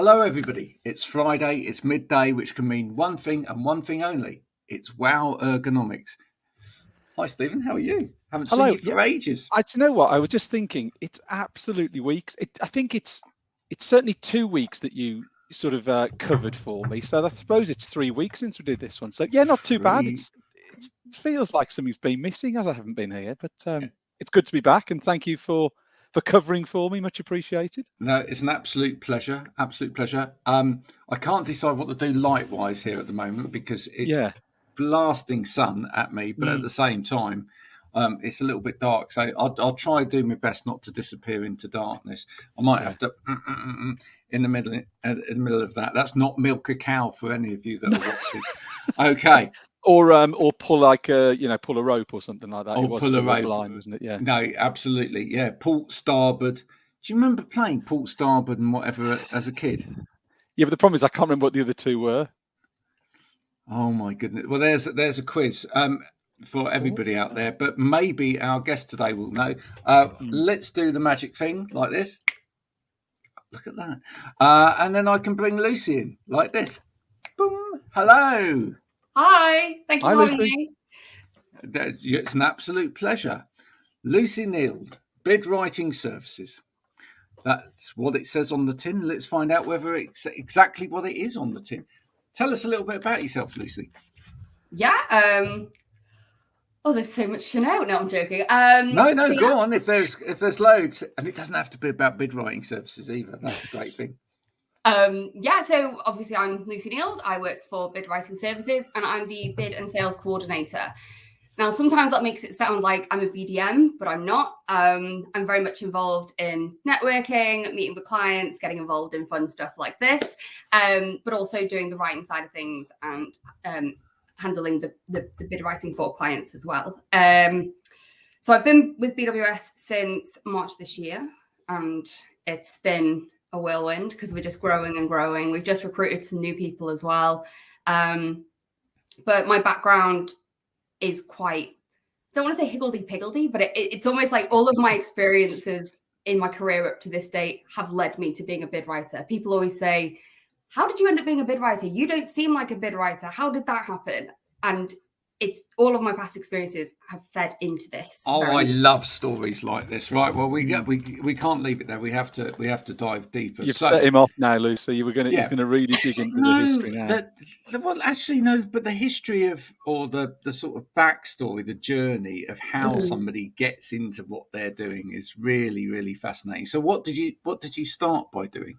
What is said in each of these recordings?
Hello, everybody. It's Friday, it's midday, which can mean one thing and one thing only. It's Wow Ergonomics. Hi, Stephen. How are you? Haven't seen Hello. you for ages. Do you know what? I was just thinking, it's absolutely weeks. I think it's certainly 2 weeks that you sort of covered for me. So I suppose it's 3 weeks since we did this one. So yeah, not too bad. It feels like something's been missing as I haven't been here, but it's good to be back. And thank you for covering for me. Much appreciated. No, it's an absolute pleasure. Absolute pleasure. I can't decide what to do light-wise here at the moment because it's blasting sun at me, but at the same time, it's a little bit dark. So I'll try to do my best not to disappear into darkness. I might have to in the middle of that. That's not milk a cow for any of you that are watching. Okay. Or pull like pull a rope or something like that. Or pull a rope, line, wasn't it? Yeah. No, absolutely. Yeah, port starboard. Do you remember playing port starboard and whatever as a kid? Yeah, but the problem is I can't remember what the other two were. Oh my goodness! Well, there's a quiz for everybody out there, but maybe our guest today will know. Let's do the magic thing like this. Look at that, and then I can bring Lucy in like this. Boom! Hello. Hi, thank you for having me. It's an absolute pleasure. Lucy Neild, Bid Writing Services. That's what it says on the tin. Let's find out whether it's exactly what it is on the tin. Tell us a little bit about yourself, Lucy. Yeah. There's so much to know. No, I'm joking. Go on. If there's loads, and it doesn't have to be about bid writing services either. That's a great thing. So obviously I'm Lucy Neild. I work for Bid Writing Services and I'm the bid and sales coordinator. Now, sometimes that makes it sound like I'm a BDM, but I'm not. I'm very much involved in networking, meeting with clients, getting involved in fun stuff like this, but also doing the writing side of things and handling the bid writing for clients as well. So I've been with BWS since March this year, and it's been a whirlwind because we're just growing and growing. We've just recruited some new people as well. But my background is quite, I don't want to say higgledy-piggledy, but it's almost like all of my experiences in my career up to this date have led me to being a bid writer. People always say, how did you end up being a bid writer? You don't seem like a bid writer. How did that happen? And it's all of my past experiences have fed into this. I love stories like this. Right. Well, we can't leave it there. We have to dive deeper. You've set him off now, Lucy. He's going to really dig into the history now. Well, actually, no. But the history of, or the sort of backstory, the journey of how somebody gets into what they're doing is really, really fascinating. So, what did you start by doing?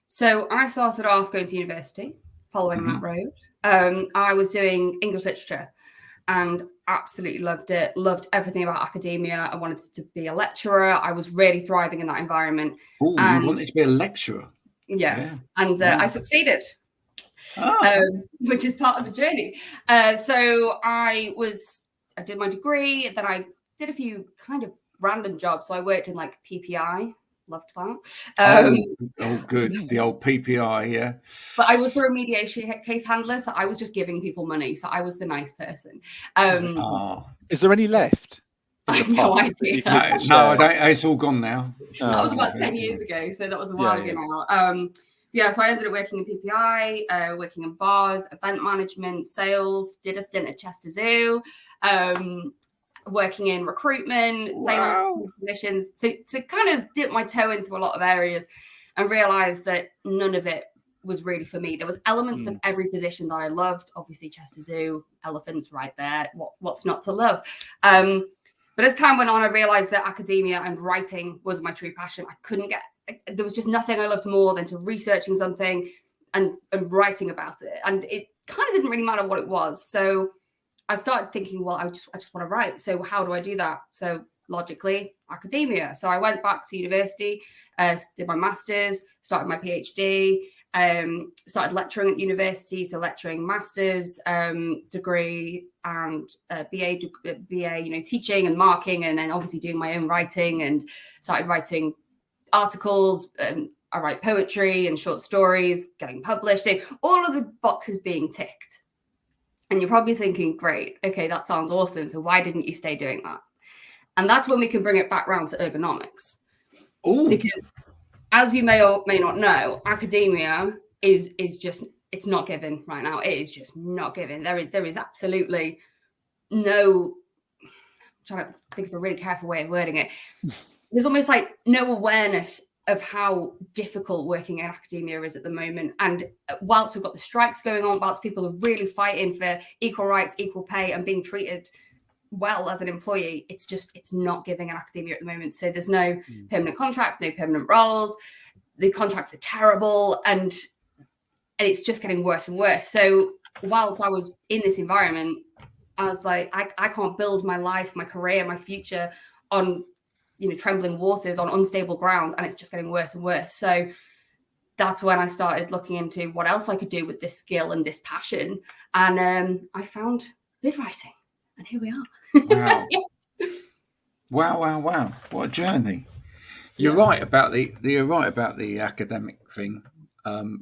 So I started off going to university, following that road. I was doing English literature and absolutely loved it. Loved everything about academia. I wanted to be a lecturer. I was really thriving in that environment. Oh, you wanted to be a lecturer? Yeah. And I succeeded, which is part of the journey. So I did my degree, then I did a few kind of random jobs. So I worked in like PPI. Loved that. Good. The old PPI, yeah. But I was a mediation case handler, so I was just giving people money. So I was the nice person. Is there any left? I have no idea. No, I don't. It's all gone now. That was about 10 years ago, so that was a while ago now. So I ended up working in PPI, working in bars, event management, sales, did a stint at Chester Zoo. Working in recruitment, sales positions, to kind of dip my toe into a lot of areas and realize that none of it was really for me. There was elements of every position that I loved. Obviously, Chester Zoo, elephants right there. What's not to love? But as time went on, I realized that academia and writing was my true passion. There was just nothing I loved more than to researching something and writing about it. And it kind of didn't really matter what it was. So I started thinking, well, I just want to write. So how do I do that? So logically, academia. So I went back to university, did my master's, started my PhD, started lecturing at university. So lecturing master's degree and BA, teaching and marking, and then obviously doing my own writing and started writing articles. I write poetry and short stories, getting published, all of the boxes being ticked. And you're probably thinking, great, okay, that sounds awesome. So why didn't you stay doing that? And that's when we can bring it back around to ergonomics. Ooh. Because as you may or may not know, academia is just, it's not given right now. It is just not given. There is absolutely no, I'm trying to think of a really careful way of wording it. There's almost like no awareness of how difficult working in academia is at the moment. And whilst we've got the strikes going on, whilst people are really fighting for equal rights, equal pay, and being treated well as an employee, it's not giving in academia at the moment. So there's no permanent contracts, no permanent roles. The contracts are terrible, and it's just getting worse and worse. So whilst I was in this environment, I was like, I can't build my life, my career, my future on, trembling waters, on unstable ground, and it's just getting worse and worse. So that's when I started looking into what else I could do with this skill and this passion. And I found bid writing, and here we are. Wow. Wow. What a journey. You're right about the academic thing.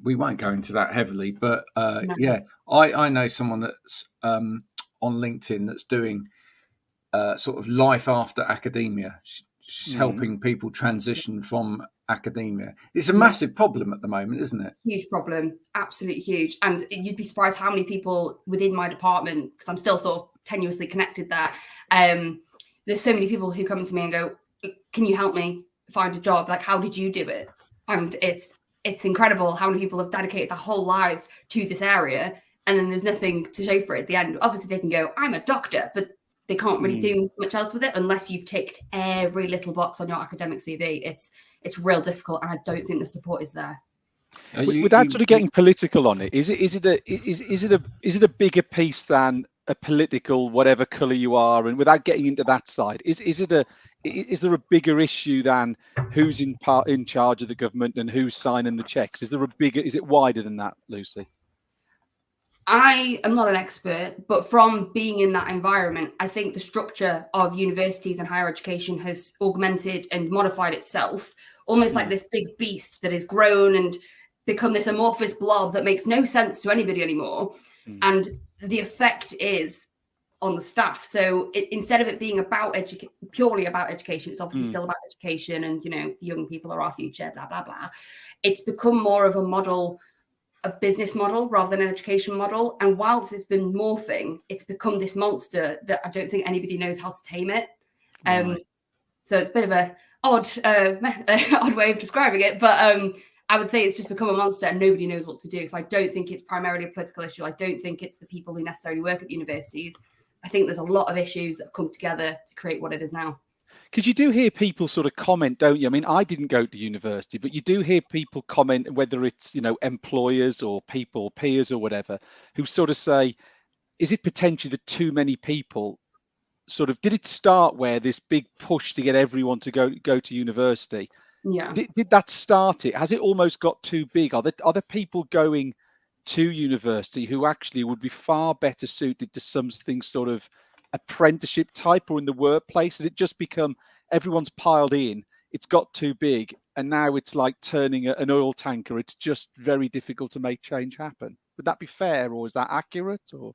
We won't go into that heavily, but no. I know someone that's on LinkedIn that's doing sort of life after academia. She's helping people transition from academia. It's a massive problem at the moment, isn't it? Huge problem, absolutely huge. And you'd be surprised how many people within my department, because I'm still sort of tenuously connected there. There's so many people who come to me and go, "Can you help me find a job? Like, how did you do it?" And it's incredible how many people have dedicated their whole lives to this area, and then there's nothing to show for it at the end. Obviously, they can go, "I'm a doctor," but they can't really do much else with it unless you've ticked every little box on your academic CV. It's real difficult, and I don't think the support is there. Without sort of getting political on it, is it a bigger piece than a political whatever colour you are, and without getting into that side, is there a bigger issue than who's in charge of the government and who's signing the checks? Is it wider than that, Lucy? I am not an expert, but from being in that environment, I think the structure of universities and higher education has augmented and modified itself, almost like this big beast that has grown and become this amorphous blob that makes no sense to anybody anymore. And the effect is on the staff. So instead of it being about purely about education, it's obviously still about education, and the young people are our future, blah blah blah. It's become more of a model of business model rather than an education model. And whilst it's been morphing, it's become this monster that I don't think anybody knows how to tame it. So it's a bit of a odd way of describing it, but I would say it's just become a monster and nobody knows what to do. So I don't think it's primarily a political issue. I don't think it's the people who necessarily work at the universities. I think there's a lot of issues that have come together to create what it is now. Because you do hear people sort of comment, don't you? I mean, I didn't go to university, but you do hear people comment, whether it's, employers or people, peers or whatever, who sort of say, is it potentially that too many people did it start where this big push to get everyone to go to university? Yeah. Did that start it? Has it almost got too big? Are there people going to university who actually would be far better suited to something sort of apprenticeship type or in the workplace? Has it just become everyone's piled in, it's got too big, and now it's like turning an oil tanker? It's just very difficult to make change happen. Would that be fair, or is that accurate? Or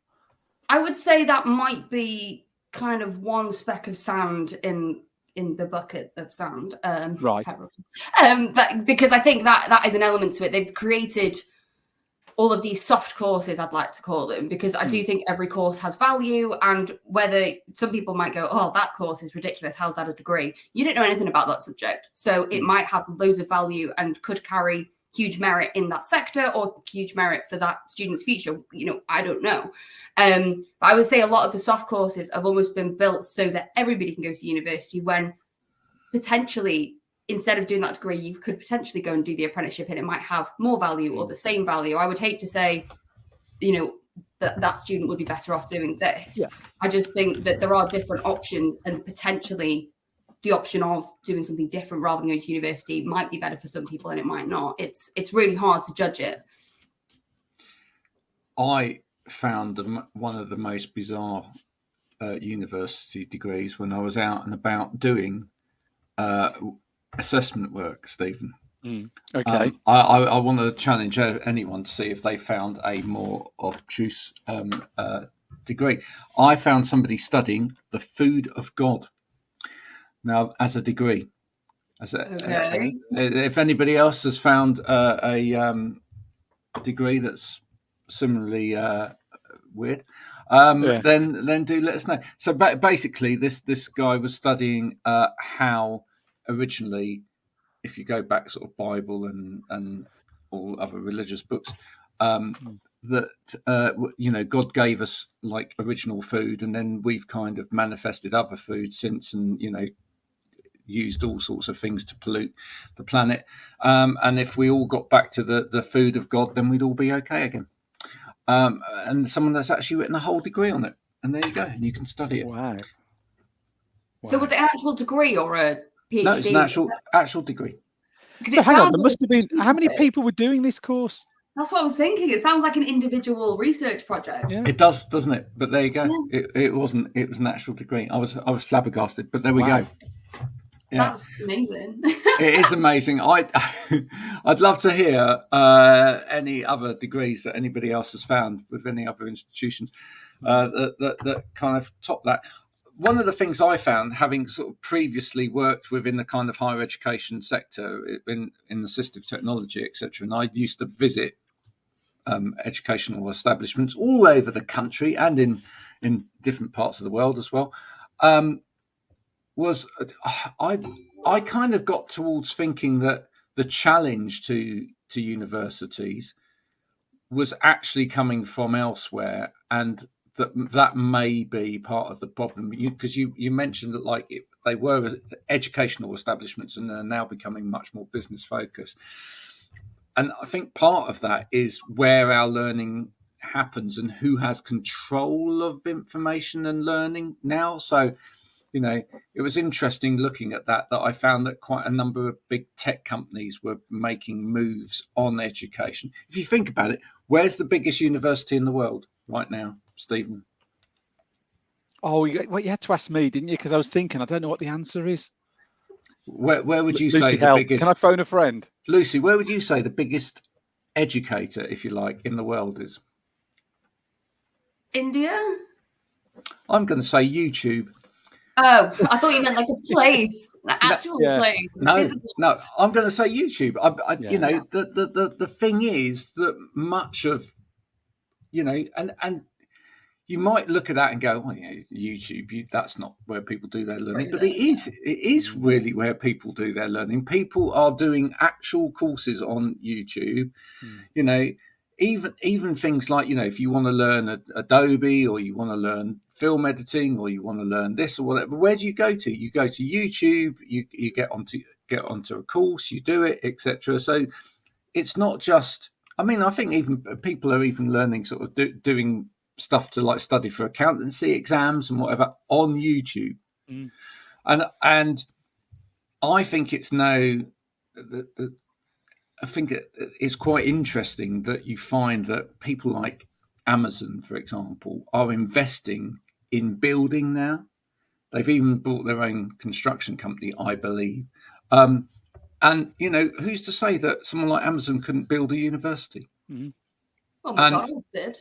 I would say that might be kind of one speck of sand in the bucket of sand, right? But because I think that is an element to it. They've created all of these soft courses, I'd like to call them, because I do think every course has value. And whether some people might go, "Oh, that course is ridiculous, how's that a degree?" You don't know anything about that subject, so it might have loads of value and could carry huge merit in that sector or huge merit for that student's future. I don't know. But I would say a lot of the soft courses have almost been built so that everybody can go to university, when potentially instead of doing that degree, you could potentially go and do the apprenticeship and it might have more value or the same value. I would hate to say, that student would be better off doing this. Yeah. I just think that there are different options, and potentially the option of doing something different rather than going to university might be better for some people and it might not. It's really hard to judge it. I found one of the most bizarre university degrees when I was out and about doing assessment work, Stephen. Okay. I want to challenge anyone to see if they found a more obtuse degree. I found somebody studying the food of God now as a degree. If anybody else has found a degree that's similarly weird, then do let us know. So basically, this guy was studying how originally, if you go back sort of Bible and all other religious books, that God gave us like original food, and then we've kind of manifested other food since, and used all sorts of things to pollute the planet. And if we all got back to the food of God, then we'd all be okay again. And someone that's actually written a whole degree on it. And there you go. And you can study it. Wow. So was it an actual degree or a PhD? No, it's an actual degree. So hang on, there must have been, how many people were doing this course? That's what I was thinking. It sounds like an individual research project. Yeah. It does, doesn't it? But there you go. Yeah. It wasn't. It was an actual degree. I was flabbergasted. But there we go. Yeah. That's amazing. It is amazing. I'd love to hear any other degrees that anybody else has found with any other institutions that kind of top that. One of the things I found, having sort of previously worked within the kind of higher education sector in assistive technology, etc., and I used to visit educational establishments all over the country and in different parts of the world as well. Was I kind of got towards thinking that the challenge to universities was actually coming from elsewhere, and that may be part of the problem. Because you mentioned that like they were educational establishments and they're now becoming much more business focused. And I think part of that is where our learning happens and who has control of information and learning now. So it was interesting looking at that I found that quite a number of big tech companies were making moves on education. If you think about it, where's the biggest university in the world right now, Stephen? Oh, you had to ask me, didn't you? Because I was thinking, I don't know what the answer is. Where would you Lucy, say the biggest? Can I phone a friend? Lucy, where would you say the biggest educator, if you like, in the world is? India? I'm going to say YouTube. Oh, I thought you meant like a place, an actual place. No, I'm going to say YouTube. The thing is that much of, and you might look at that and go, well, YouTube, that's not where people do their learning. But it is really where people do their learning. People are doing actual courses on YouTube, even things like, if you want to learn Adobe, or you want to learn film editing, or you want to learn this or whatever, where do you go to? You go to YouTube, you get onto a course, you do it, etc. So it's not just, I think even people are even learning sort of doing stuff to like study for accountancy exams and whatever on YouTube. And I think it's I think it's quite interesting that you find that people like Amazon, for example, are investing in building now. They've even bought their own construction company, I believe. And, who's to say that someone like Amazon couldn't build a university? Well, McDonald's did.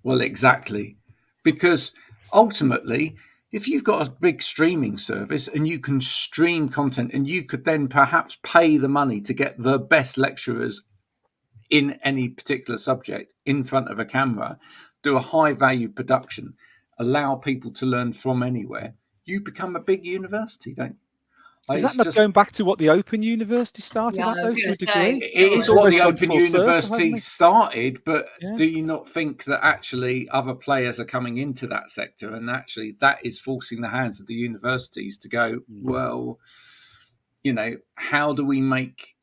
Well, exactly. Because ultimately, if you've got a big streaming service and you can stream content and you could then perhaps pay the money to get the best lecturers in any particular subject in front of a camera, do a high value production, allow people to learn from anywhere, you become a big university, don't you? Is that not going back to what the Open University started at, though, to a degree? It is what the Open University started, but do you not think that actually other players are coming into that sector, and actually that is forcing the hands of the universities to go, well, how do we make...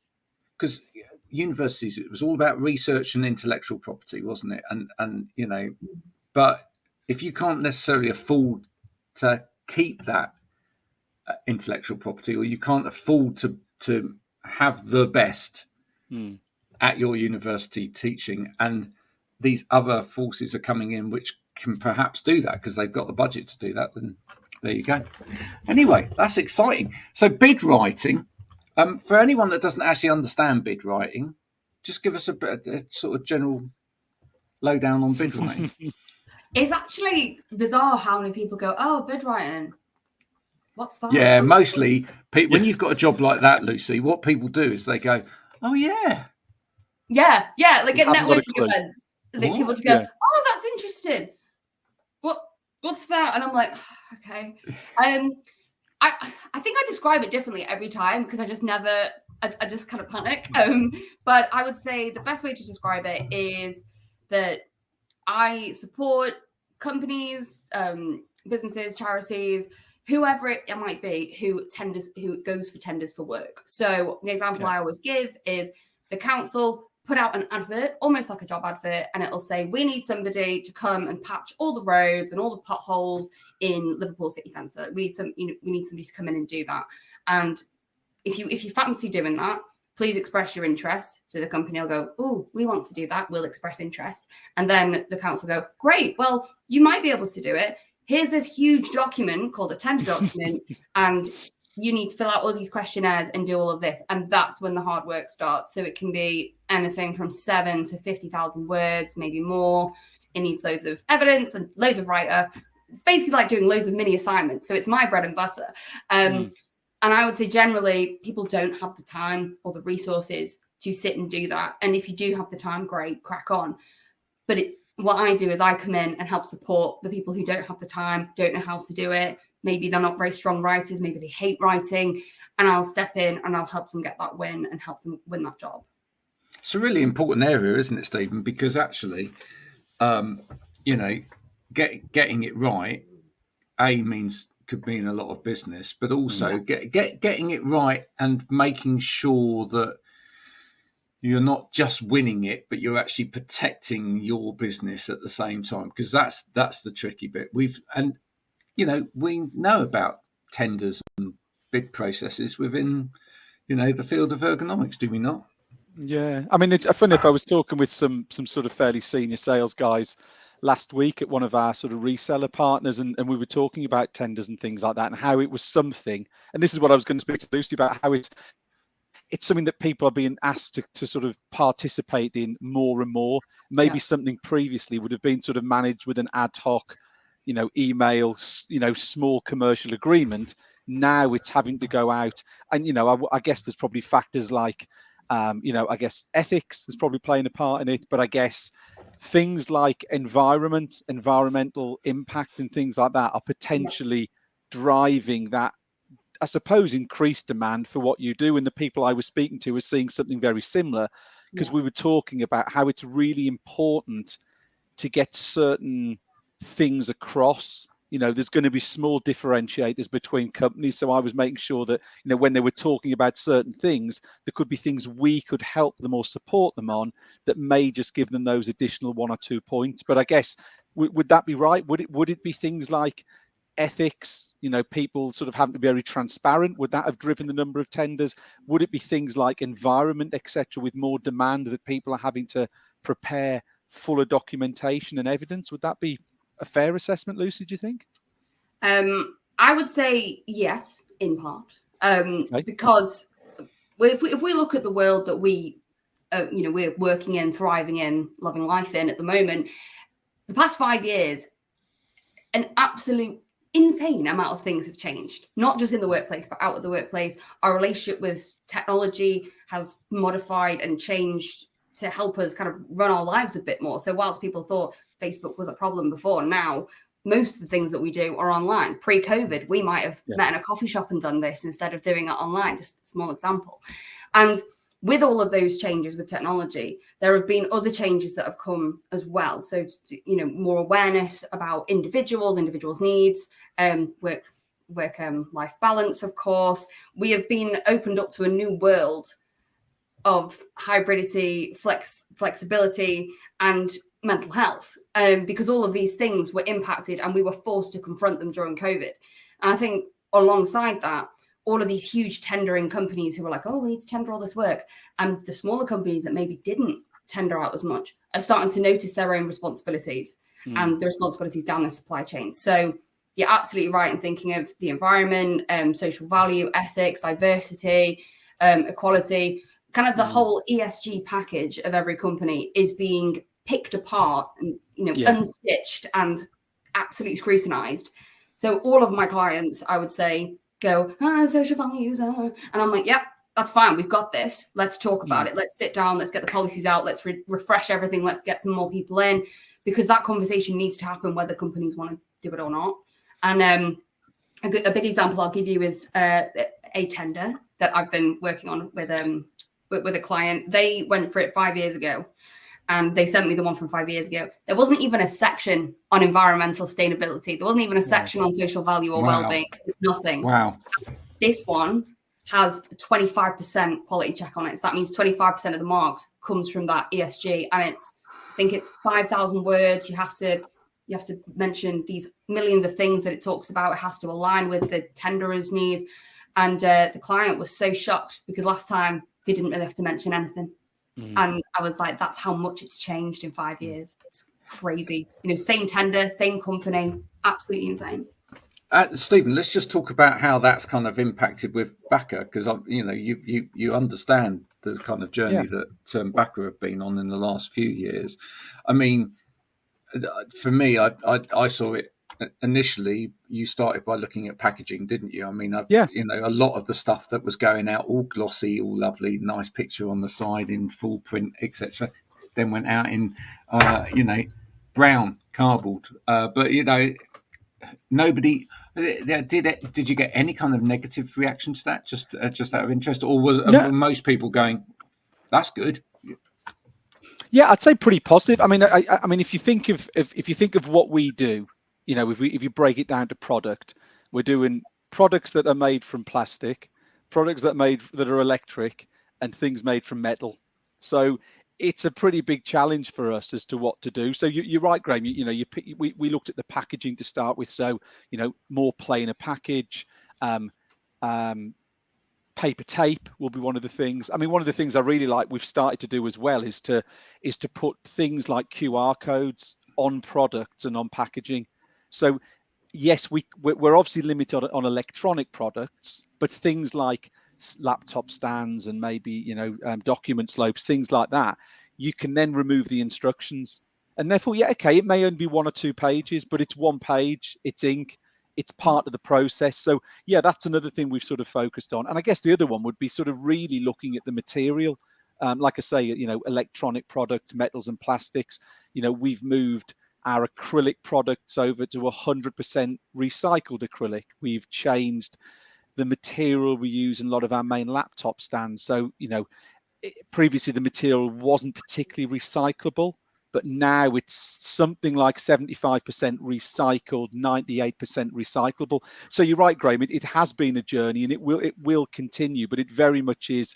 Because universities, it was all about research and intellectual property, wasn't it? And but if you can't necessarily afford to keep that intellectual property, or you can't afford to have the best at your university teaching, and these other forces are coming in which can perhaps do that because they've got the budget to do that, then there you go. Anyway, that's exciting. So bid writing, for anyone that doesn't actually understand bid writing, just give us a sort of general lowdown on bid writing. It's actually bizarre how many people go, oh, bid writing. what's that? Yeah, mostly when you've got a job like that, Lucy, what people do is they go, "Oh yeah, like at networking events, people just go, "Oh, that's interesting. What's that?" And I'm like, okay. I think I describe it differently every time because I just kind of panic. But I would say the best way to describe it is that I support companies, businesses, charities, whoever it might be, who goes for tenders for work. So the example I always give is the council put out an advert, almost like a job advert, and it'll say, we need somebody to come and patch all the roads and all the potholes in Liverpool city centre. We need somebody to come in and do that. And if you fancy doing that, please express your interest. So the company will go, oh, we want to do that. We'll express interest. And then the council will go, great, well, you might be able to do it. Here's this huge document called a tender document, and you need to fill out all these questionnaires and do all of this. And that's when the hard work starts. So it can be anything from 7 to 50,000 words, maybe more. It needs loads of evidence and loads of write-up. It's basically like doing loads of mini assignments. So it's my bread and butter. And I would say generally people don't have the time or the resources to sit and do that. And if you do have the time, great, crack on. But what I do is I come in and help support the people who don't have the time, don't know how to do it. Maybe they're not very strong writers. Maybe they hate writing. And I'll step in and I'll help them get that win and help them win that job. It's a really important area, isn't it, Stephen? Because actually, getting it right, could mean a lot of business, but also getting it right and making sure that you're not just winning it, but you're actually protecting your business at the same time. Because that's the tricky bit. We know about tenders and bid processes within, the field of ergonomics, do we not? Yeah, I mean, it's funny if I was talking with some sort of fairly senior sales guys last week at one of our sort of reseller partners, and we were talking about tenders and things like that, and how it was something, and this is what I was going to speak to Lucy about, how it's something that people are being asked to sort of participate in more and more. Maybe something previously would have been sort of managed with an ad hoc, email, small commercial agreement. Now it's having to go out, and I guess there's probably factors like I guess ethics is probably playing a part in it, but I guess things like environmental impact and things like that are potentially driving that, I suppose, increased demand for what you do. And the people I was speaking to were seeing something very similar, because we were talking about how it's really important to get certain things across. There's going to be small differentiators between companies. So I was making sure that, when they were talking about certain things, there could be things we could help them or support them on that may just give them those additional 1 or 2 points. But I guess, would that be right? Would it be things like ethics, people sort of having to be very transparent? Would that have driven the number of tenders? Would it be things like environment, etc., with more demand that people are having to prepare fuller documentation and evidence? Would that be a fair assessment, Lucy, do you think? I would say yes, in part, because if we look at the world that we're working in, thriving in, loving life in at the moment, the past 5 years, an absolute insane amount of things have changed, not just in the workplace, but out of the workplace. Our relationship with technology has modified and changed to help us kind of run our lives a bit more. So whilst people thought Facebook was a problem before, now most of the things that we do are online. Pre-COVID, we might have met in a coffee shop and done this instead of doing it online, just a small example. And with all of those changes with technology, there have been other changes that have come as well. So, more awareness about individuals' needs, work-life balance, of course. We have been opened up to a new world of hybridity, flexibility, and mental health, because all of these things were impacted and we were forced to confront them during COVID. And I think alongside that, all of these huge tendering companies who were like, oh, we need to tender all this work, and the smaller companies that maybe didn't tender out as much are starting to notice their own responsibilities and the responsibilities down the supply chain. So you're absolutely right in thinking of the environment, social value, ethics, diversity, equality. Kind of the whole ESG package of every company is being picked apart and unstitched and absolutely scrutinized. So all of my clients, I would say, go, social values, and I'm like, yep, that's fine. We've got this. Let's talk about it. Let's sit down. Let's get the policies out. Let's refresh everything. Let's get some more people in, because that conversation needs to happen whether companies want to do it or not. And a big example I'll give you is a tender that I've been working on with a client. They went for it 5 years ago, and they sent me the one from 5 years ago. There wasn't even a section on environmental sustainability. There wasn't even a section on social value or well-being. Nothing. Wow. This one has 25% quality check on it. So that means 25% of the marks comes from that ESG, and I think it's 5,000 words. You have to mention these millions of things that it talks about. It has to align with the tenderer's needs. And the client was so shocked, because last time they didn't really have to mention anything. And I was like, that's how much it's changed in 5 years. It's crazy. Same tender, same company, absolutely insane. Stephen, let's just talk about how that's kind of impacted with BACA, because you understand the kind of journey that BACA have been on in the last few years. I mean, for me, I saw it initially. You started by looking at packaging, didn't you? I mean, a lot of the stuff that was going out, all glossy, all lovely, nice picture on the side in full print, etc., then went out in, brown cardboard. But nobody did you get any kind of negative reaction to that, just out of interest, or were most people going, that's good? Yeah, I'd say pretty positive. I mean, if you think of what we do, if you break it down to product, we're doing products that are made from plastic, products that are electric, and things made from metal. So it's a pretty big challenge for us as to what to do. So you're right, Graham. We looked at the packaging to start with. So more plainer package. Paper tape will be one of the things. I mean, one of the things I really like we've started to do as well is to put things like QR codes on products and on packaging. So yes, we're obviously limited on electronic products, but things like laptop stands and maybe document slopes, things like that, you can then remove the instructions, and therefore it may only be 1 or 2 pages, but it's 1 page, it's ink, it's part of the process. So that's another thing we've sort of focused on. And I guess the other one would be sort of really looking at the material. Like I say, electronic products, metals and plastics. We've moved our acrylic products over to 100% recycled acrylic. We've changed the material we use in a lot of our main laptop stands. So, previously the material wasn't particularly recyclable, but now it's something like 75% recycled, 98% recyclable. So you're right, Graham, it has been a journey, and it will continue, but it very much is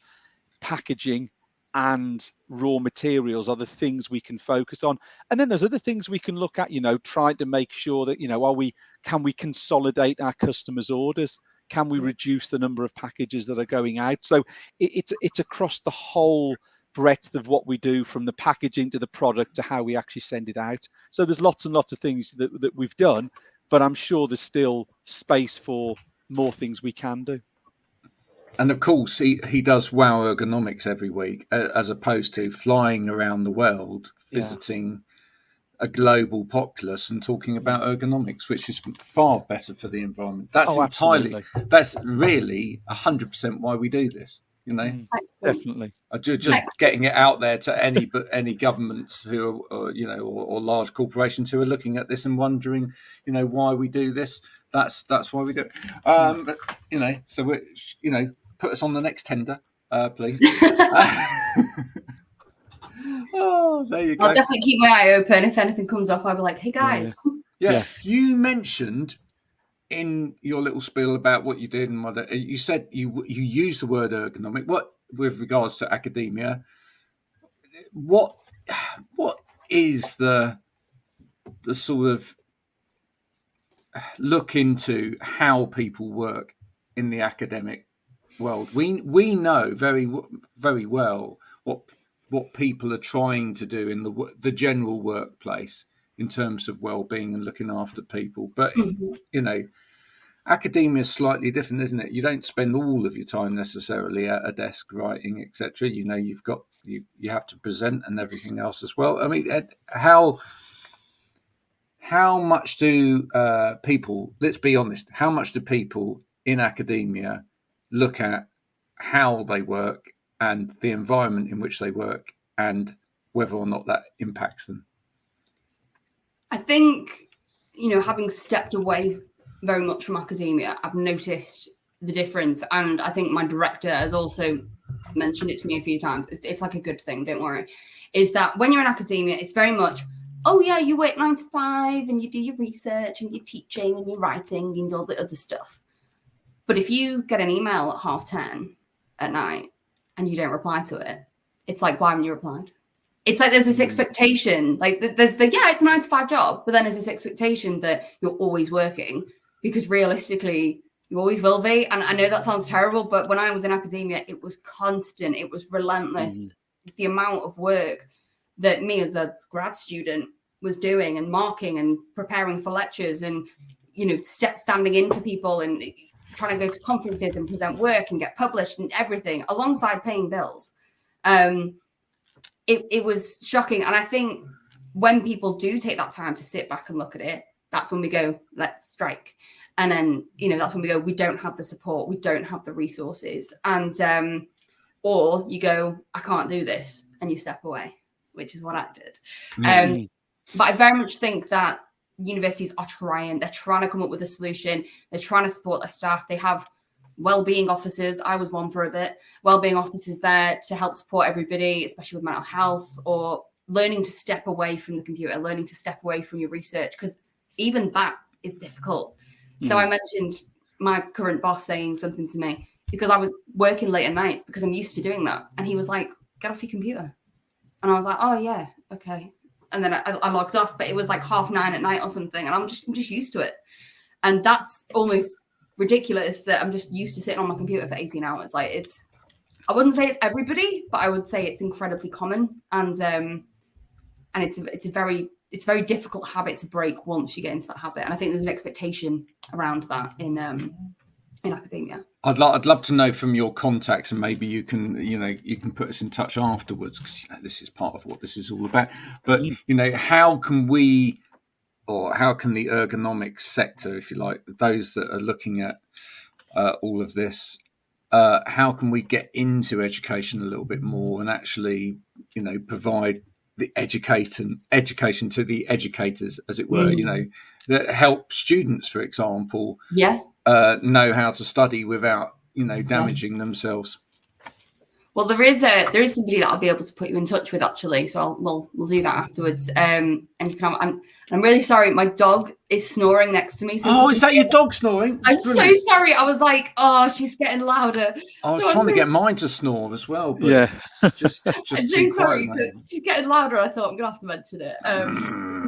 packaging and raw materials are the things we can focus on. And then there's other things we can look at, trying to make sure that, can we consolidate our customers' orders? Can we reduce the number of packages that are going out? So it's across the whole breadth of what we do, from the packaging to the product to how we actually send it out. So there's lots and lots of things that we've done, but I'm sure there's still space for more things we can do. And of course, he does Wow Ergonomics every week, as opposed to flying around the world, visiting a global populace and talking about ergonomics, which is far better for the environment. That's that's really 100% why we do this. Definitely. Just getting it out there to any governments who are, or large corporations who are looking at this and wondering, why we do this. That's why we do it. So we're, put us on the next tender, please. Oh, there you go. I'll definitely keep my eye open. If anything comes up, I'll be like, hey guys. Yeah. You mentioned in your little spiel about what you did, and you said you used the word ergonomic. What, with regards to academia, what is the sort of look into how people work in the academic world? We know very, very well what people are trying to do in the general workplace in terms of well-being and looking after people, but academia is slightly different, isn't it? You don't spend all of your time necessarily at a desk writing, etc. You've got you have to present and everything else as well. I mean, how much do people, let's be honest, how much do people in academia look at how they work and the environment in which they work and whether or not that impacts them? I think, having stepped away very much from academia, I've noticed the difference. And I think my director has also mentioned it to me a few times. It's like a good thing, don't worry. Is that when you're in academia, it's very much, oh yeah, you work 9 to 5 and you do your research and you're teaching and you're writing and all the other stuff. But if you get an email at 10:30 at night and you don't reply to it, it's like, why haven't you replied? It's like there's this expectation, like there's it's a 9 to 5 job, but then there's this expectation that you're always working, because realistically you always will be. And I know that sounds terrible, but when I was in academia, it was constant, it was relentless. The amount of work that me as a grad student was doing and marking and preparing for lectures and, standing in for people and trying to go to conferences and present work and get published and everything alongside paying bills. It was shocking. And I think when people do take that time to sit back and look at it, that's when we go, let's strike. And then, that's when we go, we don't have the support, we don't have the resources. And, or you go, I can't do this, and you step away, which is what I did. But I very much think that universities are they're trying to come up with a solution. They're trying to support their staff. They have well-being officers. I was one for a bit. Well-being officers there to help support everybody, especially with mental health, or learning to step away from the computer, learning to step away from your research, because even that is difficult. So I mentioned my current boss saying something to me because I was working late at night because I'm used to doing that. And he was like, get off your computer. And I was like, oh yeah, okay. And then I logged off, but it was like 9:30 at night or something. And I'm just used to it. And that's almost ridiculous that I'm just used to sitting on my computer for 18 hours. Like I wouldn't say it's everybody, but I would say it's incredibly common. And it's a very difficult habit to break once you get into that habit. And I think there's an expectation around that in academia. I'd love to know from your contacts, and maybe you can put us in touch afterwards, because this is part of what this is all about. But how can we, or how can the ergonomics sector, if you like, those that are looking at all of this, how can we get into education a little bit more and actually, provide the education to the educators, as it were, that help students, for example, know how to study without, damaging themselves? Well, there is somebody that I'll be able to put you in touch with, actually. So we'll do that afterwards. And you can. I'm really sorry. My dog is snoring next to me. So is that your dog snoring? I'm so sorry. I was like, oh, she's getting louder. I was trying to get mine to snore as well, but just I'm so sorry. So she's getting louder. I thought I'm gonna have to mention it.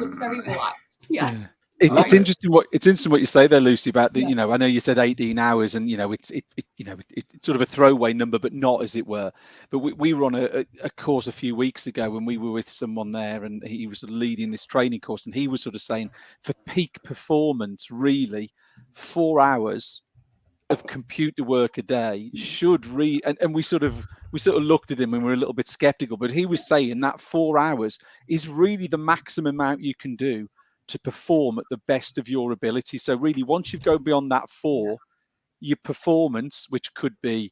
Looks very relaxed. Yeah. It's interesting what you say there, Lucy, about the, I know you said 18 hours and, it's sort of a throwaway number, but not, as it were. But we were on a course a few weeks ago and we were with someone there, and he was sort of leading this training course, and he was sort of saying for peak performance, really 4 hours of computer work a day should and we sort of looked at him and we were a little bit skeptical, but he was saying that 4 hours is really the maximum amount you can do to perform at the best of your ability. So really, once you go beyond that 4, your performance, which could be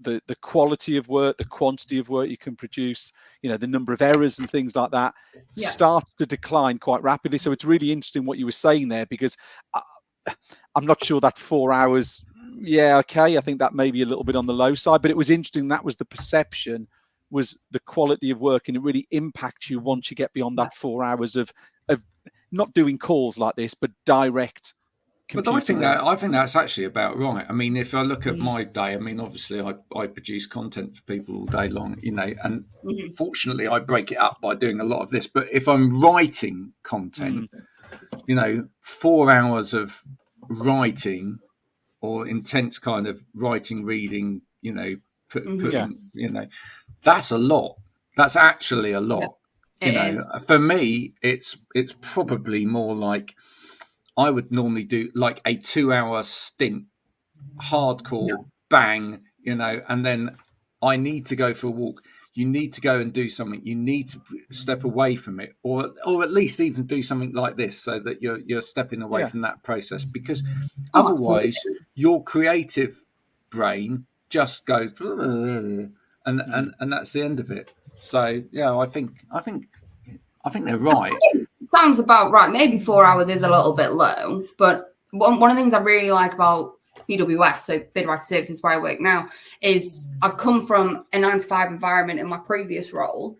the quality of work, the quantity of work you can produce, the number of errors and things like that, starts to decline quite rapidly. So it's really interesting what you were saying there, because I'm not sure that 4 hours, I think that may be a little bit on the low side, but it was interesting. That was the perception, was the quality of work, and it really impacts you once you get beyond that 4 hours of not doing calls like this, but direct. But I think that's actually about right. I mean, if I look at my day, I mean, obviously I produce content for people all day long, and fortunately I break it up by doing a lot of this. But if I'm writing content, 4 hours of writing or intense kind of writing, reading, that's a lot. That's actually a lot. For me, it's probably more like I would normally do like a 2-hour stint, hardcore bang, and then I need to go for a walk. you need to go and do something. You need to step away from it, or at least even do something like this, so that you're stepping away from that process. Because otherwise, your creative brain just goes, and that's the end of it. So yeah, I think they're right. Sounds about right. Maybe 4 hours is a little bit low, but one of the things I really like about BWS, so Bid Writer Services, where I work now, is I've come from a 9-to-5 environment in my previous role,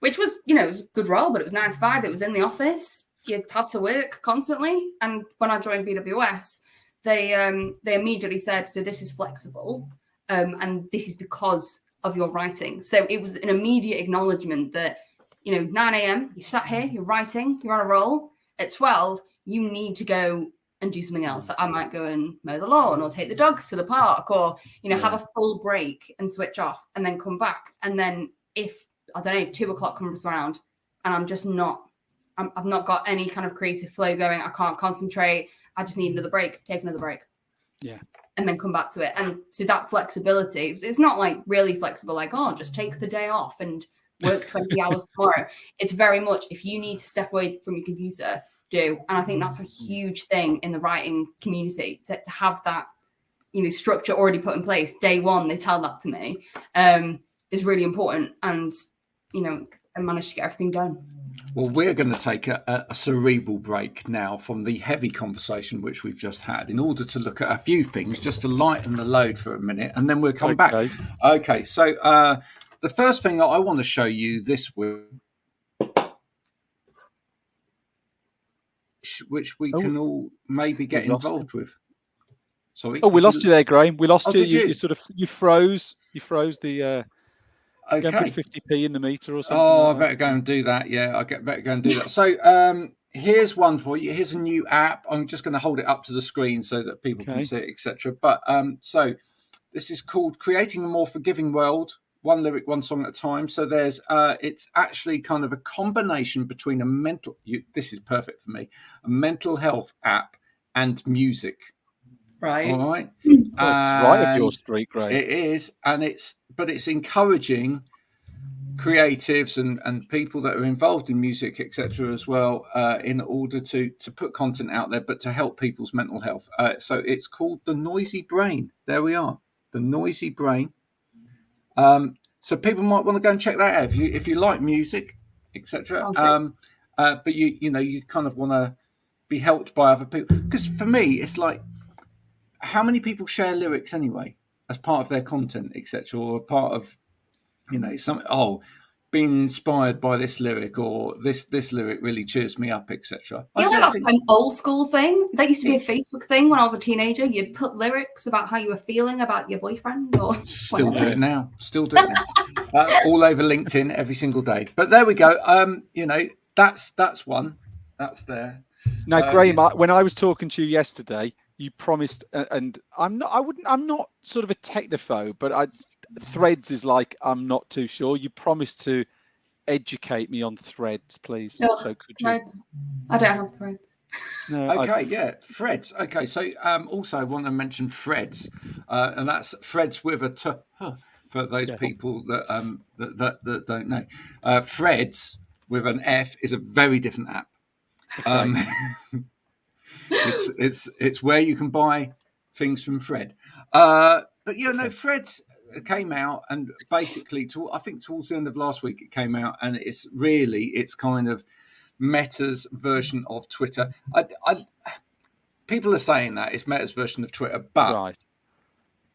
which was, it was a good role, but it was 9-to-5. It was in the office. You had to work constantly. And when I joined BWS, they immediately said, so this is flexible, and this is because of your writing. So it was an immediate acknowledgement that, 9 a.m., you sat here, you're writing, you're on a roll. At 12, you need to go and do something else. So I might go and mow the lawn or take the dogs to the park, or, have a full break and switch off and then come back. And then if, 2 o'clock comes around and I've not got any kind of creative flow going, I can't concentrate, I just need another break, take another break. Yeah. And then come back to it. And to that flexibility, it's not like really flexible, like, just take the day off and work 20 hours tomorrow. It's very much, if you need to step away from your computer, do. And I think that's a huge thing in the writing community, to have that, structure already put in place. Day one, they tell that to me, is really important. And, I managed to get everything done. Well, we're going to take a cerebral break now from the heavy conversation which we've just had, in order to look at a few things, just to lighten the load for a minute, and then we'll come back. Okay, so the first thing that I want to show you this week, which we can all maybe get involved with. Sorry. Oh, we lost you there, Graham. We lost you. You froze. You froze the. Okay. Put 50p in the meter or something. I better go and do that. Yeah, better go and do that. So here's one for you. Here's a new app. I'm just going to hold it up to the screen so that people can see it, etc. But so this is called Creating a More Forgiving World. One lyric, one song at a time. So there's it's actually kind of a combination between this is perfect for me, a mental health app and music. Right. All right. It's right up your street, Graham. It is, and it's encouraging creatives and people that are involved in music, etc., as well, in order to put content out there, but to help people's mental health. So it's called The Noisy Brain. There we are, The Noisy Brain. So people might want to go and check that out if you like music, etc. But you kind of want to be helped by other people, because for me it's like, how many people share lyrics anyway as part of their content, etc., or part of, being inspired by this lyric, or this lyric really cheers me up, etc. I feel like that's an old school thing. That used to be a Facebook thing when I was a teenager. You'd put lyrics about how you were feeling about your boyfriend, or still do it now. All over LinkedIn every single day. But there we go. That's one. That's there. Now, Graham, when I was talking to you yesterday, you promised, and I'm not sort of a technophobe, but Threads is like, I'm not too sure. You promised to educate me on Threads, please. No, so could Threads. I don't have Threads. No, Threads. Okay, so also I want to mention Threads, and that's Threads with a T, for those people that that don't know. Threads with an F is a very different app. Okay. It's where you can buy things from Fred, but Threads came out, and basically I think towards the end of last week it came out, and it's kind of Meta's version of Twitter. People are saying that it's Meta's version of Twitter, but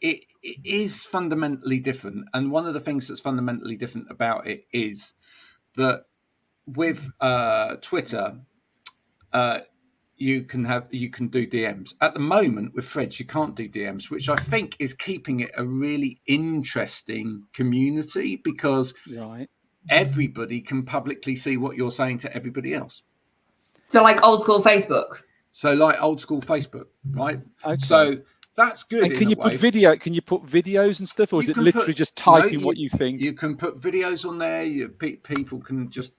it is fundamentally different. And one of the things that's fundamentally different about it is that with Twitter, you can do DMs. At the moment with Threads, you can't do DMs, which I think is keeping it a really interesting community, because everybody can publicly see what you're saying to everybody else. So like old school Facebook. Right? Okay. So that's good. And can you put videos and stuff, or is it literally just typing what you think? You can put videos on there. People can just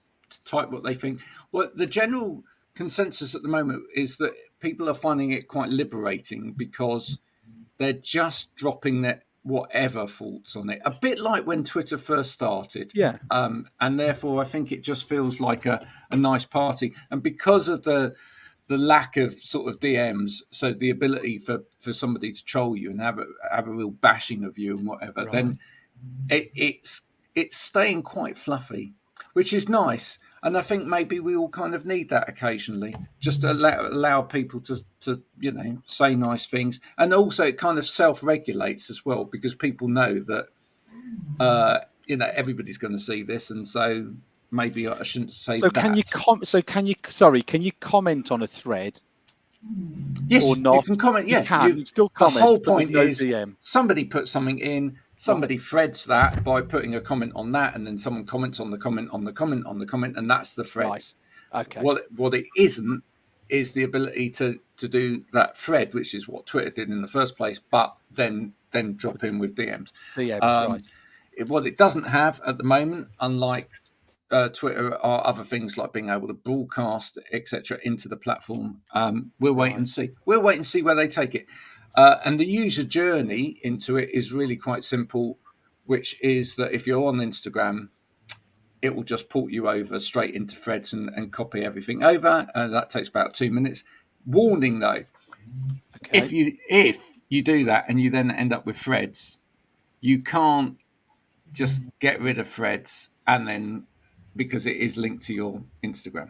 type what they think. Well, the general consensus at the moment is that people are finding it quite liberating, because they're just dropping whatever faults on it. A bit like when Twitter first started. Yeah. And therefore, I think it just feels like a nice party. And because of the lack of sort of DMs, so the ability for somebody to troll you and have a real bashing of you and whatever, right. Then it's staying quite fluffy, which is nice. And I think maybe we all kind of need that occasionally, just to allow people to say nice things. And also it kind of self-regulates as well, because people know that, everybody's going to see this. And so maybe I shouldn't say so that. Can you comment on a thread? Yes, or not? You can comment. You can still comment. The whole point is DM. Somebody puts something in, somebody threads that by putting a comment on that, and then someone comments on the comment on the comment on the comment, and that's the threads. Right. Okay. What it isn't is the ability to do that thread, which is what Twitter did in the first place, but then drop in with DMs. Right. What it doesn't have at the moment, unlike Twitter, are other things like being able to broadcast, etc., into the platform. We'll wait and see. We'll wait and see where they take it. And the user journey into it is really quite simple, which is that if you're on Instagram, it will just port you over straight into threads and copy everything over. And that takes about 2 minutes. Warning though, if you do that and you then end up with threads, you can't just get rid of threads and then, because it is linked to your Instagram.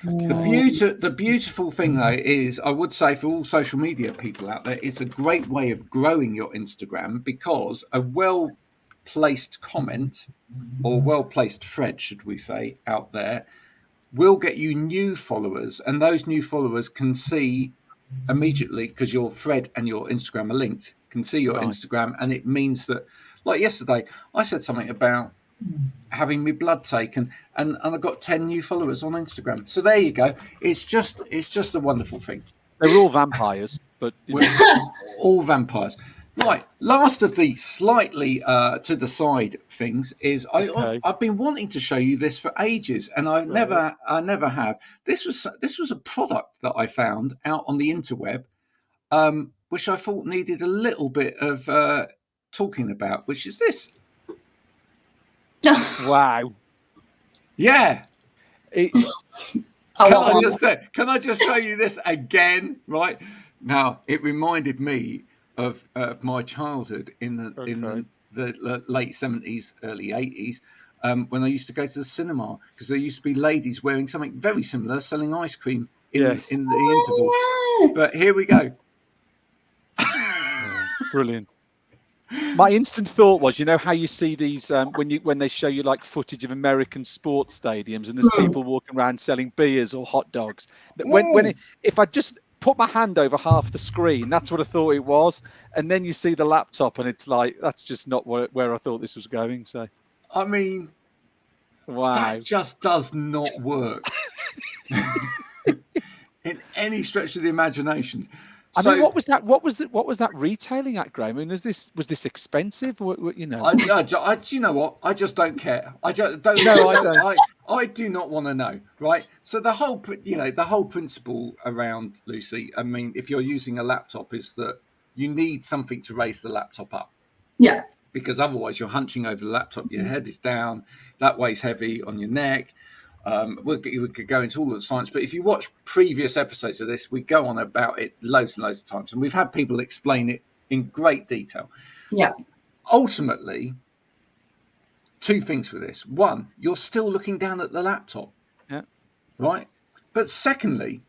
Okay. The beautiful thing though is, I would say for all social media people out there, it's a great way of growing your Instagram, because a well-placed comment or well-placed thread, should we say, out there will get you new followers, and those new followers can see immediately, because your thread and your Instagram are linked, can see your Instagram, and it means that, like yesterday, I said something about having my blood taken, and I got 10 new followers on Instagram. So there you go. It's just a wonderful thing. They're all vampires, but all vampires. Right. Last of the slightly to the side things is I've been wanting to show you this for ages, and I never have. This was a product that I found out on the interweb, which I thought needed a little bit of talking about, which is this. Wow. Yeah. Can I just show you this again? Right now, it reminded me of my childhood in the late 70s, early 80s, when I used to go to the cinema, because there used to be ladies wearing something very similar, selling ice cream in the interval. Yes. But here we go. Brilliant. My instant thought was, how you see these when they show you like footage of American sports stadiums, and there's people walking around selling beers or hot dogs. If I just put my hand over half the screen, that's what I thought it was, and then you see the laptop, and it's like, that's just not where I thought this was going. So, I mean, wow, that just does not work in any stretch of the imagination. I mean, what was that retailing at, Graham? I mean, was this expensive? You know, do you know what? I just don't care. I just don't. No, I don't. I do not want to know. Right. So the whole principle around, Lucy, I mean, if you're using a laptop, is that you need something to raise the laptop up. Yeah. Because otherwise, you're hunching over the laptop. Your head is down. That weighs heavy on your neck. We could go into all of the science, but if you watch previous episodes of this, we go on about it loads and loads of times, and we've had people explain it in great detail. Yeah. Ultimately, two things with this. One, you're still looking down at the laptop. Yeah. Right? But secondly,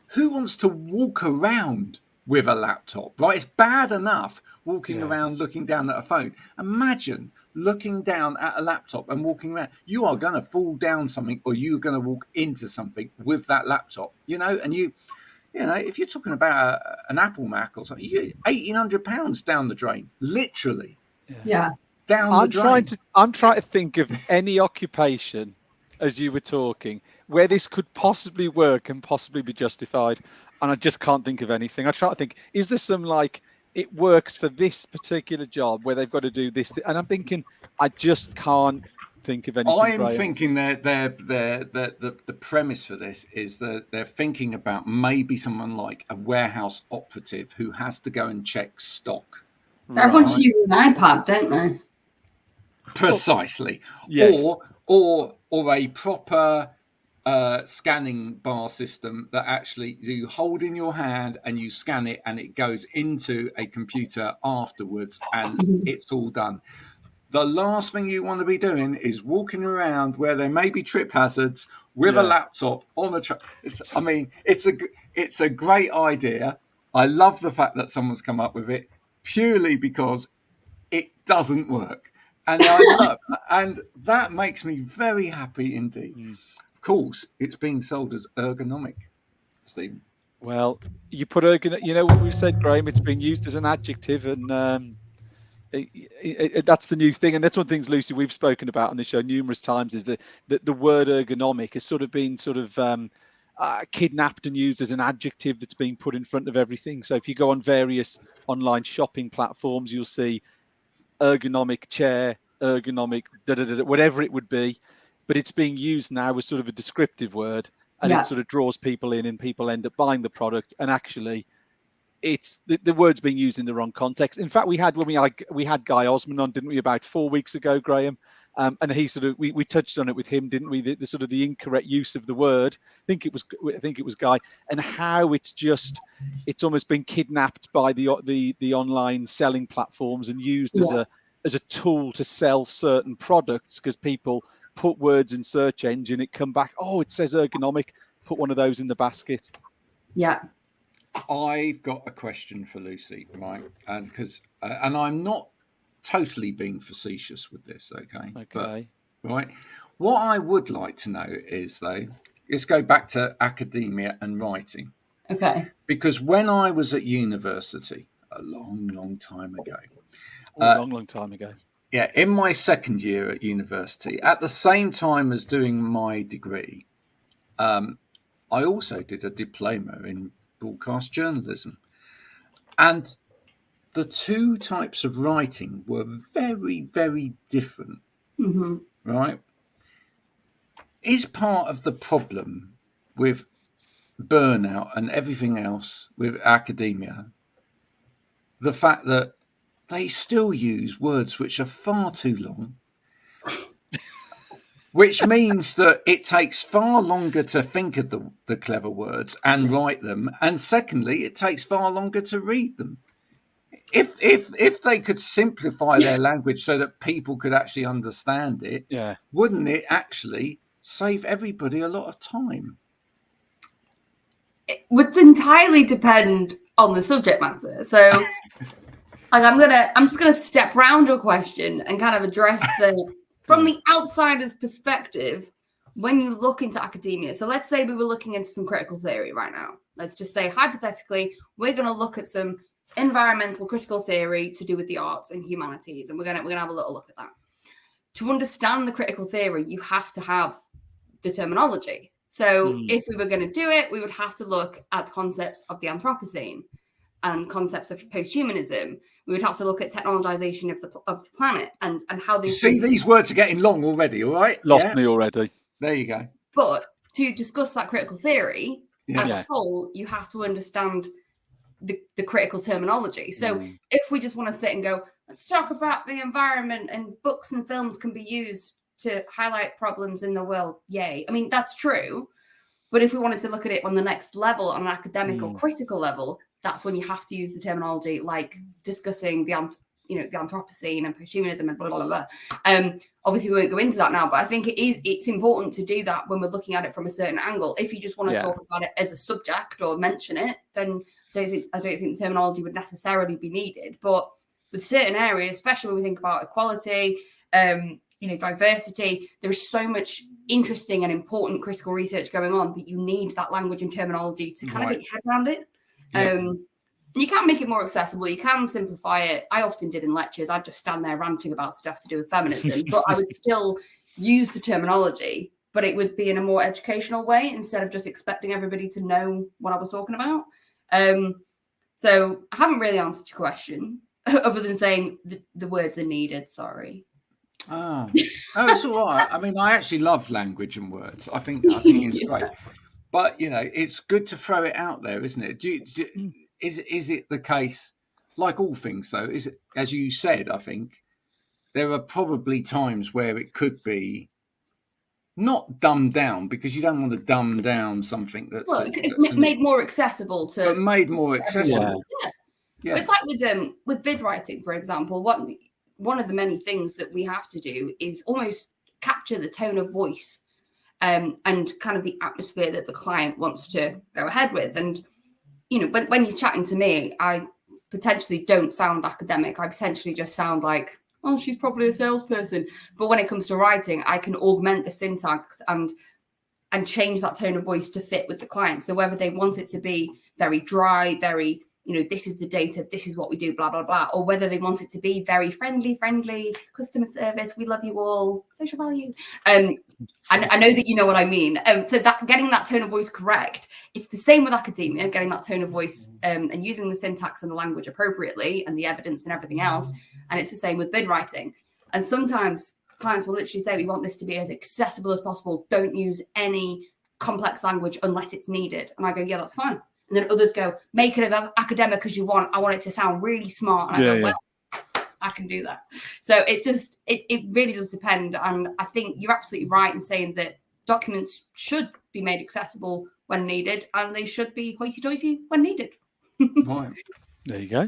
who wants to walk around with a laptop? Right? It's bad enough walking around looking down at a phone. Imagine looking down at a laptop and walking around. You are going to fall down something, or you're going to walk into something with that laptop, and if you're talking about an Apple Mac or something, you get £1,800 down the drain, literally. Yeah. Down the drain. I'm trying to think of any occupation, as you were talking, where this could possibly work and possibly be justified, and I just can't think of anything. I try to think, is there some it works for this particular job where they've got to do this, and I'm thinking, I just can't think of anything. I'm thinking that the premise for this is that they're thinking about maybe someone like a warehouse operative who has to go and check stock, Everyone's just using an iPad, don't they? Precisely. Yes. Or a proper scanning bar system that actually you hold in your hand and you scan it and it goes into a computer afterwards and it's all done. The last thing you want to be doing is walking around where there may be trip hazards with a laptop on a truck. It's a great idea. I love the fact that someone's come up with it purely because it doesn't work. And and that makes me very happy indeed. Of course, it's being sold as ergonomic, Stephen. Well, you put you know what we've said, Graham. It's being used as an adjective, and that's the new thing. And that's one of the things, Lucy, we've spoken about on the show numerous times. Is that the word ergonomic has sort of been kidnapped and used as an adjective that's being put in front of everything. So if you go on various online shopping platforms, you'll see ergonomic chair, ergonomic whatever it would be, but it's being used now as sort of a descriptive word, and it sort of draws people in and people end up buying the product, and actually it's the word's being used in the wrong context. In fact, we had Guy Osmond on, didn't we, about 4 weeks ago, Graham, and he sort of we touched on it with him, didn't we, the sort of the incorrect use of the word. I think it was Guy, and how it's almost been kidnapped by the online selling platforms and used as a tool to sell certain products, because people put words in search engine, it come back, oh, it says ergonomic, put one of those in the basket. Yeah. I've got a question for Lucy, right? And because and I'm not totally being facetious with this, okay? But, right. What I would like to know is, though, let's go back to academia and writing. Okay. Because when I was at university a long time ago. Long time ago. Yeah, in my second year at university, at the same time as doing my degree, I also did a diploma in broadcast journalism. And the two types of writing were very, very different, right? Is part of the problem with burnout and everything else with academia the fact that they still use words which are far too long, which means that it takes far longer to think of the clever words and write them, and secondly, it takes far longer to read them. If they could simplify their language so that people could actually understand it, wouldn't it actually save everybody a lot of time? It would entirely depend on the subject matter. So I'm just gonna step round your question and kind of address from the outsider's perspective when you look into academia. So let's say we were looking into some critical theory right now. Let's just say hypothetically we're going to look at some environmental critical theory to do with the arts and humanities, and we're gonna have a little look at that. To understand the critical theory, you have to have the terminology. So if we were going to do it, we would have to look at concepts of the Anthropocene and concepts of posthumanism. We would have to look at technologization of the planet and how these. See, these words are getting long already. All right, lost me already. There you go. But to discuss that critical theory as a whole, you have to understand the critical terminology. So if we just want to sit and go, let's talk about the environment and books and films can be used to highlight problems in the world, yay. I mean, that's true. But if we wanted to look at it on the next level, on an academic or critical level, that's when you have to use the terminology, like discussing the Anthropocene and posthumanism and blah, blah, blah. Obviously, we won't go into that now, but I think it's important to do that when we're looking at it from a certain angle. If you just want to talk about it as a subject or mention it, then I don't think terminology would necessarily be needed. But with certain areas, especially when we think about equality, diversity, there is so much interesting and important critical research going on that you need that language and terminology to kind of get your head around it. You can make it more accessible. You can simplify it. I often did in lectures. I'd just stand there ranting about stuff to do with feminism, but I would still use the terminology, but it would be in a more educational way instead of just expecting everybody to know what I was talking about. So I haven't really answered your question other than saying the words are needed. Sorry. No, it's all right. I mean, I actually love language and words. I think it's great. But, it's good to throw it out there, isn't it? Is it the case like all things, though, is as you said, I think there are probably times where it could be not dumbed down, because you don't want to dumb down something that's, made more accessible to. But made more accessible. Yeah. It's like with bid writing, for example. One of the many things that we have to do is almost capture the tone of voice, and kind of the atmosphere that the client wants to go ahead with. And when you're chatting to me, I potentially don't sound academic. I potentially just sound like, oh, she's probably a salesperson. But when it comes to writing, I can augment the syntax and change that tone of voice to fit with the client. So whether they want it to be very dry, very, this is the data, this is what we do, blah, blah, blah, or whether they want it to be very friendly, customer service, we love you all, social value. And I know that you know what I mean. So that getting that tone of voice correct, it's the same with academia, getting that tone of voice and using the syntax and the language appropriately and the evidence and everything else. And it's the same with bid writing. And sometimes clients will literally say, we want this to be as accessible as possible. Don't use any complex language unless it's needed. And I go, yeah, that's fine. And then others go, make it as academic as you want. I want it to sound really smart. And I go, well, I can do that. So it really does depend. And I think you're absolutely right in saying that documents should be made accessible when needed, and they should be hoity-toity when needed. Right. There you go.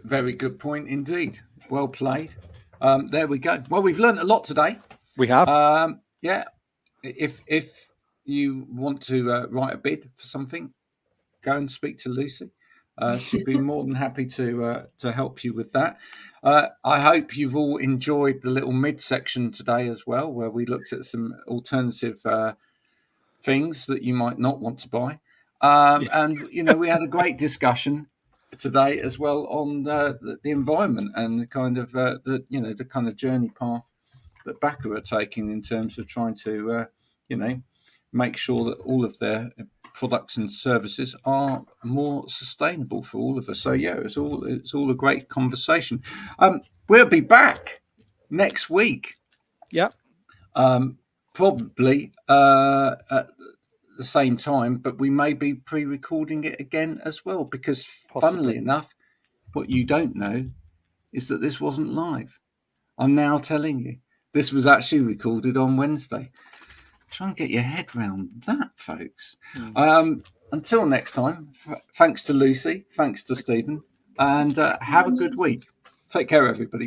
Very good point indeed. Well played. There we go. Well, we've learned a lot today. We have. Yeah. If you want to write a bid for something, go and speak to Lucy. She'd be more than happy to help you with that. I hope you've all enjoyed the little mid-section today as well, where we looked at some alternative things that you might not want to buy. And, we had a great discussion today as well on the environment and the kind of the kind of journey path that Backer are taking in terms of trying to make sure that all of their products and services are more sustainable for all of us. So yeah, it's all a great conversation. We'll be back next week. Yeah. Probably at the same time, but we may be pre-recording it again as well, because funnily enough, what you don't know is that this wasn't live. I'm now telling you, this was actually recorded on Wednesday. Try and get your head round that, folks. Until next time, thanks to Lucy, thanks to Stephen, and have a good week. Take care, everybody.